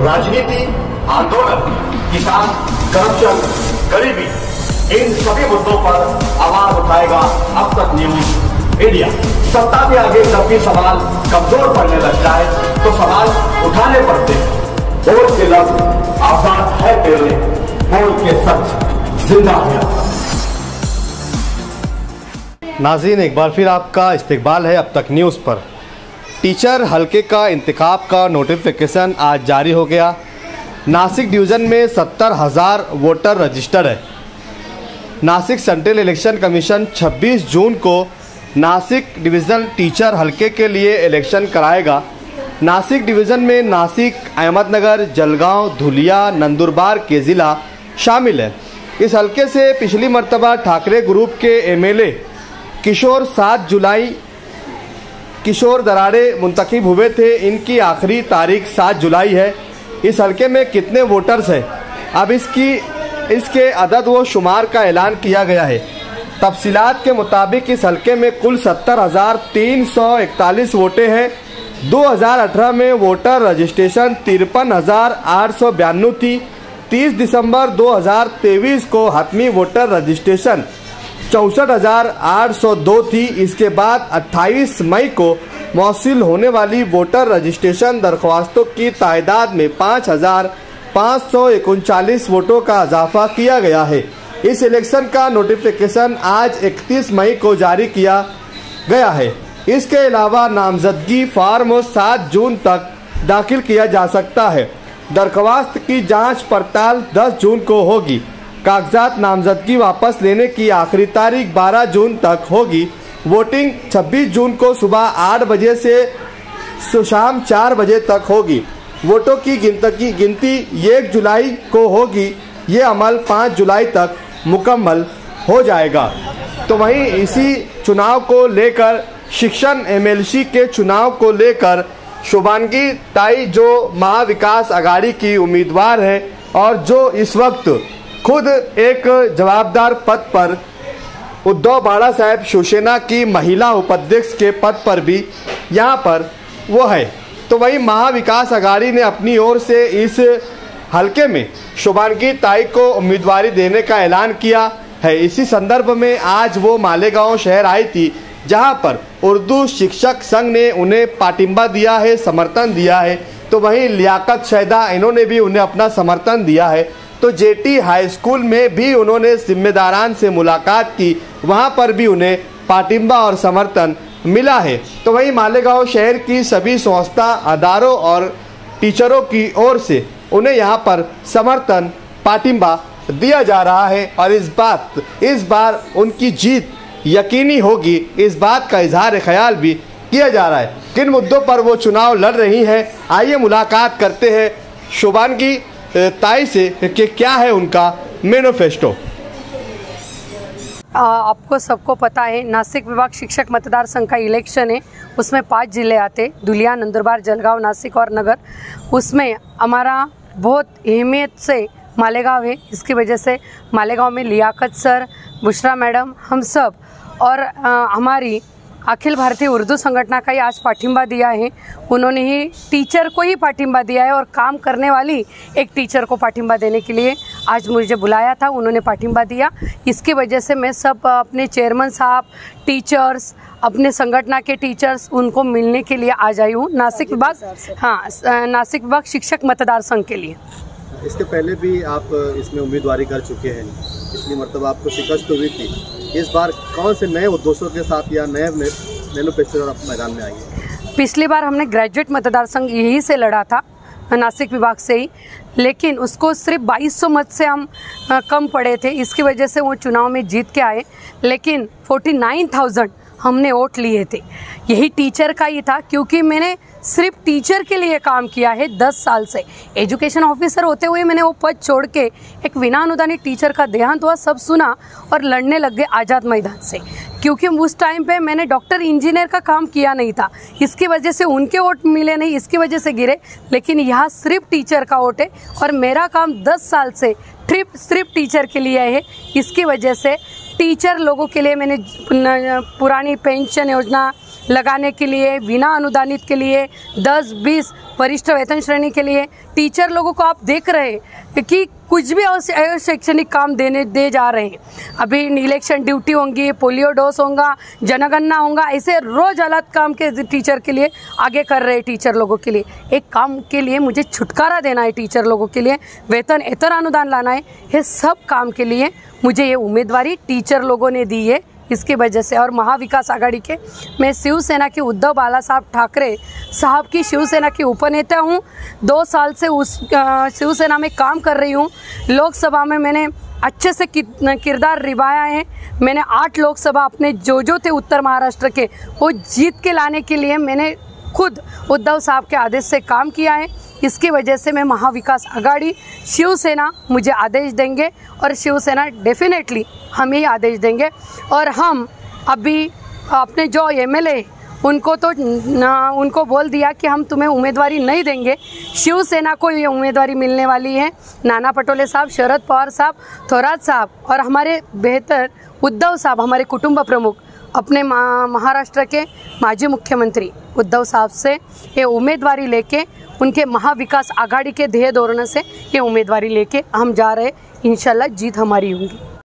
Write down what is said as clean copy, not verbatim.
राजनीति, आंदोलन, किसान, करप्शन, गरीबी, इन सभी मुद्दों पर आवाज उठाएगा अब तक न्यूज इंडिया। सत्ता के आगे जब भी सवाल कमजोर पड़ने लग जाए तो सवाल उठाने पड़ते हैं। वोट के लफ्ज आजाद है तेरे, वोट के सच जिंदा है। नाज़रीन, एक बार फिर आपका इस्तकबाल है अब तक न्यूज़ पर। टीचर हलके का इंतखाब का नोटिफिकेशन आज जारी हो गया। नासिक डिवीज़न में 70,000 वोटर रजिस्टर्ड है। नासिक सेंट्रल इलेक्शन कमीशन 26 जून को नासिक डिवीज़न टीचर हलके के लिए इलेक्शन कराएगा। नासिक डिवीज़न में नासिक, अहमदनगर, जलगांव, धुलिया, नंदुरबार के ज़िला शामिल है। इस हलके से पिछली मर्तबा ठाकरे ग्रुप के एमएलए किशोर 7 जुलाई किशोर दराड़े मुंतखब हुए थे। इनकी आखिरी तारीख 7 जुलाई है। इस हलके में कितने वोटर्स हैं, अब इसके अदद व शुमार का ऐलान किया गया है। तफसीलात के मुताबिक इस हलके में कुल 70,341 वोटें हैं। 2018 में वोटर रजिस्ट्रेशन 53,892 थी। 30 दिसंबर 2023 को हतमी वोटर रजिस्ट्रेशन 64,802 थी। इसके बाद 28 मई को मौसूल होने वाली वोटर रजिस्ट्रेशन दरख्वास्तों की तादाद में 5,539 वोटों का इजाफा किया गया है। इस इलेक्शन का नोटिफिकेशन आज 31 मई को जारी किया गया है। इसके अलावा नामजदगी फार्म 7 जून तक दाखिल किया जा सकता है। दरख्वास्त की जांच पड़ताल 10 जून को होगी। कागजात नामजदगी वापस लेने की आखिरी तारीख 12 जून तक होगी। वोटिंग 26 जून को सुबह 8 बजे से शाम 4 बजे तक होगी। वोटों की गिनती 1 जुलाई को होगी। ये अमल 5 जुलाई तक मुकम्मल हो जाएगा। तो वहीं इसी चुनाव को लेकर शिक्षण एमएलसी के चुनाव को लेकर शुभांगी ताई जो महाविकास आघाड़ी की उम्मीदवार है और जो इस वक्त खुद एक जवाबदार पद पर उद्धव बाला साहेब शिवसेना की महिला उपाध्यक्ष के पद पर भी यहाँ पर वो है। तो वही महाविकास आघाड़ी ने अपनी ओर से इस हलके में शुभांगी ताई को उम्मीदवारी देने का ऐलान किया है। इसी संदर्भ में आज वो मालेगांव शहर आई थी, जहां पर उर्दू शिक्षक संघ ने उन्हें पाटिंबा दिया है, समर्थन दिया है। तो वहीं लियाकत शहदा, इन्होंने भी उन्हें अपना समर्थन दिया है। तो जेटी हाई स्कूल में भी उन्होंने जिम्मेदारान से मुलाकात की, वहां पर भी उन्हें पाटिंबा और समर्थन मिला है। तो वहीं मालेगांव शहर की सभी संस्था, अदारों और टीचरों की ओर से उन्हें यहाँ पर समर्थन पाटिंबा दिया जा रहा है और इस बार उनकी जीत यकीनी होगी, इस बात का इजहार ख्याल भी किया जा रहा है। किन मुद्दों पर वो चुनाव लड़ रही हैं, आइए मुलाकात करते हैं शुभांगी ताई से कि क्या है उनका मैनिफेस्टो। आपको सबको पता है नासिक विभाग शिक्षक मतदार संघ का इलेक्शन है। उसमें 5 जिले आते, दुलिया, नंदुरबार, जलगांव, नासिक और नगर। उसमें हमारा बहुत अहमियत से मालेगांव है। इसकी वजह से मालेगांव में लियाकत सर, बुशरा मैडम, हम सब और हमारी अखिल भारतीय उर्दू संगठन का ही आज पाठिंबा दिया है। उन्होंने ही टीचर को ही पाठिंबा दिया है और काम करने वाली एक टीचर को पाठिंबा देने के लिए आज मुझे बुलाया था, उन्होंने पाठिंबा दिया। इसकी वजह से मैं सब अपने चेयरमैन साहब, टीचर्स, अपने संगठन के टीचर्स, उनको मिलने के लिए आज आई हूँ नासिक विभाग, नासिक विभाग शिक्षक मतदार संघ के लिए। इसके पहले भी आप इसमें उम्मीदवारी कर चुके हैं, पिछली मरतबा आपको शिकस्त हुई थी। इस बार कौन से नए उद्देश्यों के साथ या नए मैनिफेस्टो आप मैदान में आएंगे? पिछली बार हमने ग्रेजुएट मतदार संघ यही से लड़ा था, नासिक विभाग से ही, लेकिन उसको सिर्फ 2200 मत से हम कम पड़े थे। इसकी वजह से वो चुनाव में जीत के आए, लेकिन 49,000 हमने वोट लिए थे। यही टीचर का ही था, क्योंकि मैंने सिर्फ टीचर के लिए काम किया है 10 साल से। एजुकेशन ऑफिसर होते हुए मैंने वो पद छोड़ के एक बिना अनुदानित टीचर का देहांत हुआ, सब सुना और लड़ने लग गए आज़ाद मैदान से, क्योंकि उस टाइम पे मैंने डॉक्टर इंजीनियर का काम किया नहीं था। इसकी वजह से उनके वोट मिले नहीं, इसकी वजह से गिरे। लेकिन यहाँ सिर्फ टीचर का वोट है और मेरा काम 10 साल से सिर्फ टीचर के लिए है। इसकी वजह से टीचर लोगों के लिए मैंने पुरानी पेंशन योजना, लगाने के लिए, बिना अनुदानित के लिए, 10-20 वरिष्ठ वेतन श्रेणी के लिए टीचर लोगों को आप देख रहे हैं कि कुछ भी शैक्षणिक काम दे जा रहे हैं। अभी इलेक्शन ड्यूटी होंगी, पोलियो डोज होगा, जनगणना होगा, ऐसे रोज अलग काम के टीचर के लिए आगे कर रहे हैं। टीचर लोगों के लिए एक काम के लिए मुझे छुटकारा देना है, टीचर लोगों के लिए वेतन इतर अनुदान लाना है, ये सब काम के लिए मुझे ये उम्मीदवारी टीचर लोगों ने दी है। इसकी वजह से और महाविकास आघाड़ी के मैं शिवसेना के उद्धव बाला साहब ठाकरे साहब की शिवसेना की उपनेता हूँ। 2 साल से उस शिवसेना में काम कर रही हूँ। लोकसभा में मैंने अच्छे से किरदार निभाया है। मैंने 8 लोकसभा अपने जो थे उत्तर महाराष्ट्र के वो जीत के लाने के लिए मैंने खुद उद्धव साहब के आदेश से काम किया है। इसकी वजह से मैं महाविकास आघाड़ी शिवसेना मुझे आदेश देंगे और शिवसेना डेफिनेटली हमें ही आदेश देंगे। और हम अभी अपने जो एमएलए उनको बोल दिया कि हम तुम्हें उम्मीदवारी नहीं देंगे, शिवसेना को ये उम्मीदवारी मिलने वाली है। नाना पटोले साहब, शरद पवार साहब, थोरात साहब और हमारे बेहतर उद्धव साहब, हमारे कुटुंब प्रमुख, अपने महाराष्ट्र के माजी मुख्यमंत्री उद्धव साहब से ये उम्मीदवारी लेके, उनके महाविकास आघाड़ी के ध्येय धोरण से ये उम्मीदवारी लेके हम जा रहे। इंशाल्लाह जीत हमारी होगी।